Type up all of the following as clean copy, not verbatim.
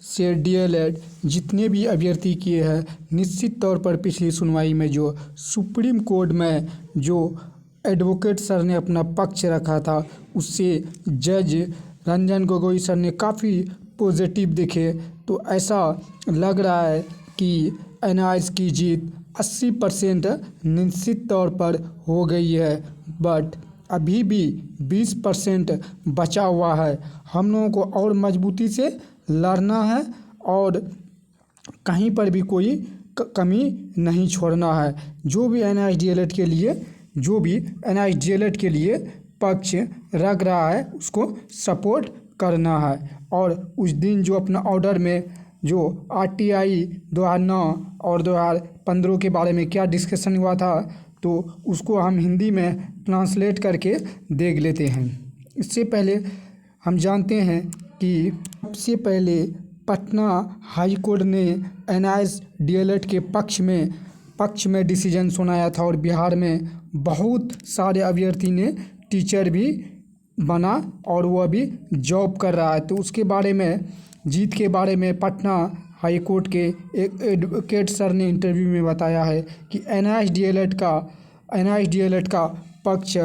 से डीएलएड जितने भी अभ्यर्थी किए हैं, निश्चित तौर पर पिछली सुनवाई में जो सुप्रीम कोर्ट में जो एडवोकेट सर ने अपना पक्ष रखा था, उससे जज रंजन गोगोई सर ने काफ़ी पॉजिटिव दिखे। तो ऐसा लग रहा है कि एनआईएस की जीत 80% निश्चित तौर पर हो गई है, बट अभी भी 20% बचा हुआ है। हम लोगों को और मजबूती से लड़ना है और कहीं पर भी कोई कमी नहीं छोड़ना है। जो भी एनआईएस डीएलएड के लिए पक्ष रख रहा है, उसको सपोर्ट करना है। और उस दिन जो अपना ऑर्डर में जो आरटीआई 2009 और 2015 के बारे में क्या डिस्कशन हुआ था, तो उसको हम हिंदी में ट्रांसलेट करके देख लेते हैं। इससे पहले हम जानते हैं कि सबसे पहले पटना हाई कोर्ट ने एनआईएस डीएलएड के पक्ष में डिसीजन सुनाया था और बिहार में बहुत सारे अभ्यर्थी ने टीचर भी बना और वो अभी जॉब कर रहा है। तो उसके बारे में, जीत के बारे में पटना हाई कोर्ट के एक एडवोकेट सर ने इंटरव्यू में बताया है कि एनआईएस डीएलएड का पक्ष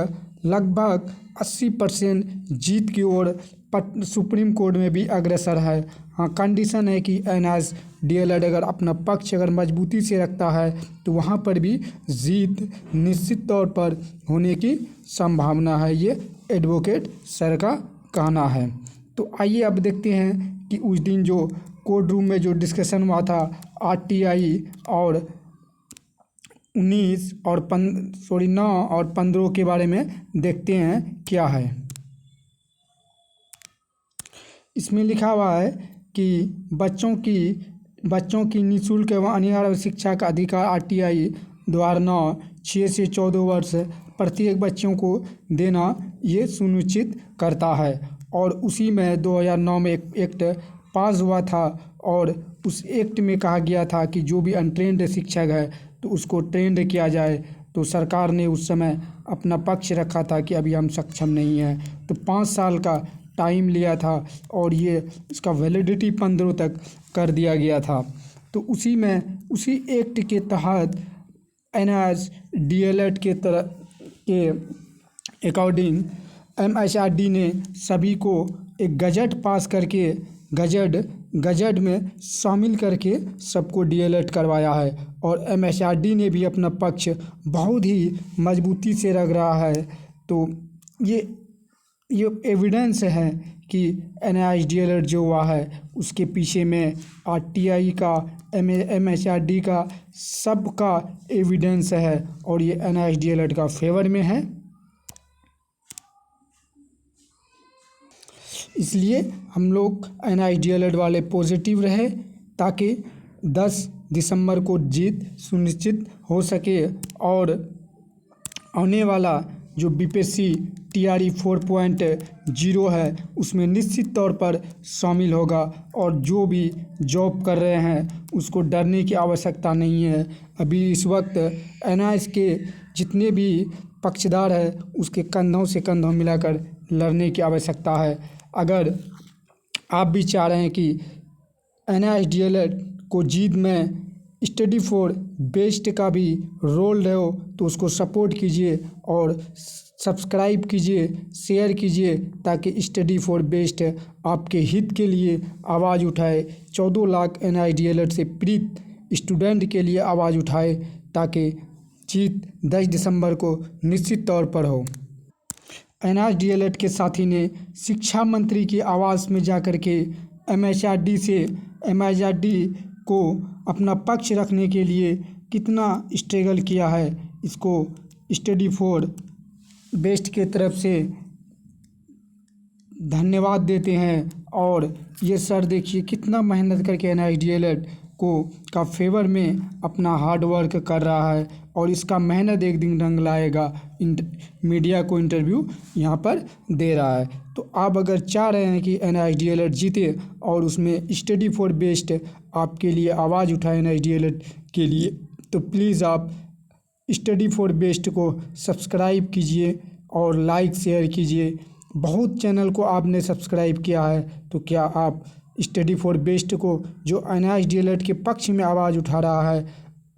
लगभग 80% जीत की ओर सुप्रीम कोर्ट में भी अग्रसर है। हाँ, कंडीशन है कि एनआईएस डीएलएड अगर अपना पक्ष मजबूती से रखता है तो वहाँ पर भी जीत निश्चित तौर पर होने की संभावना है, ये एडवोकेट सर का कहना है। तो आइए अब देखते हैं कि उस दिन जो कोर्ट रूम में जो डिस्कशन हुआ था आरटीआई और 9 और 15 के बारे में, देखते हैं क्या है। इसमें लिखा हुआ है कि बच्चों की निःशुल्क एवं अनिवार्य शिक्षा का अधिकार आरटीआई 2009 6 से 14 वर्ष प्रत्येक बच्चों को देना ये सुनिश्चित करता है। और उसी में 2009 में एक एक्ट पास हुआ था और उस एक्ट में कहा गया था कि जो भी अनट्रेंड शिक्षक है तो उसको ट्रेंड किया जाए। तो सरकार ने उस समय अपना पक्ष रखा था कि अभी हम सक्षम नहीं हैं, तो 5 साल का टाइम लिया था और ये इसका वैलिडिटी 15 तक कर दिया गया था। तो उसी एक्ट के तहत एनआईएस डीएलएड के अकॉर्डिंग एमएचआरडी ने सभी को एक गजट पास करके गजट में शामिल करके सबको डीएलएड करवाया है। और एमएचआरडी ने भी अपना पक्ष बहुत ही मजबूती से रख रहा है। तो ये एविडेंस है कि एनआईएस डीएलएड जो हुआ है उसके पीछे में आरटीआई का, एमएचआरडी का, सबका एविडेंस है और ये एनआईएस डीएलएड का फेवर में है। इसलिए हम लोग एनआईएस डीएलएड वाले पॉजिटिव रहे ताकि 10 दिसंबर को जीत सुनिश्चित हो सके और आने वाला जो बीपीएससी टीआरई 4.0 है उसमें निश्चित तौर पर शामिल होगा। और जो भी जॉब कर रहे हैं उसको डरने की आवश्यकता नहीं है। अभी इस वक्त एनआईएस के जितने भी पक्षधार है उसके कंधों से कंधों मिलाकर लड़ने की आवश्यकता है। अगर आप भी चाह रहे हैं कि एनआईएस डीएलएड को जीत में स्टडी फॉर बेस्ट का भी रोल रहे हो तो उसको सपोर्ट कीजिए और सब्सक्राइब कीजिए, शेयर कीजिए ताकि स्टडी फॉर बेस्ट आपके हित के लिए आवाज़ उठाए। 14 लाख एनआईएस डीएलएड से पीड़ित स्टूडेंट के लिए आवाज़ उठाए ताकि जीत 10 दिसंबर को निश्चित तौर पर हो। एनआईएस डीएलएड के साथी ने शिक्षा मंत्री के आवास में जाकर के एमएचआरडी को अपना पक्ष रखने के लिए कितना स्ट्रगल किया है, इसको स्टडी फॉर बेस्ट के तरफ से धन्यवाद देते हैं। और ये सर देखिए कितना मेहनत करके एनआईएस डीएलएड का फेवर में अपना हार्ड वर्क कर रहा है और इसका मेहनत एक दिन रंग लाएगा। मीडिया को इंटरव्यू यहाँ पर दे रहा है। तो आप अगर चाह रहे हैं कि एनआईएस डीएलएड जीते और उसमें स्टडी फॉर बेस्ट आपके लिए आवाज़ उठाए एनआईएस डीएलएड के लिए, तो प्लीज़ आप स्टडी फॉर बेस्ट को सब्सक्राइब कीजिए और लाइक शेयर कीजिए। बहुत चैनल को आपने सब्सक्राइब किया है तो क्या आप स्टडी फॉर बेस्ट को जो NIST DLED के पक्ष में आवाज़ उठा रहा है,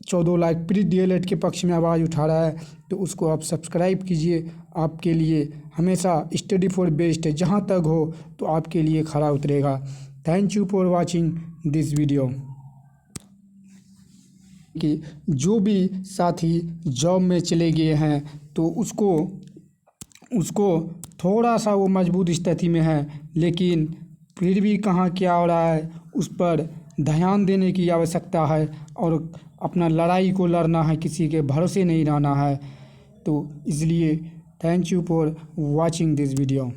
14 लाख प्री DLED के पक्ष में आवाज़ उठा रहा है, तो उसको आप सब्सक्राइब कीजिए। आपके लिए हमेशा स्टडी फॉर बेस्ट जहाँ तक हो तो आपके लिए खरा उतरेगा। Thank you for watching this video. कि जो भी साथी जॉब में चले गए हैं तो उसको थोड़ा सा वो मजबूत स्थिति में है, लेकिन फिर भी कहाँ क्या हो रहा है उस पर ध्यान देने की आवश्यकता है और अपना लड़ाई को लड़ना है, किसी के भरोसे नहीं रहना है। तो इसलिए thank you for watching this video.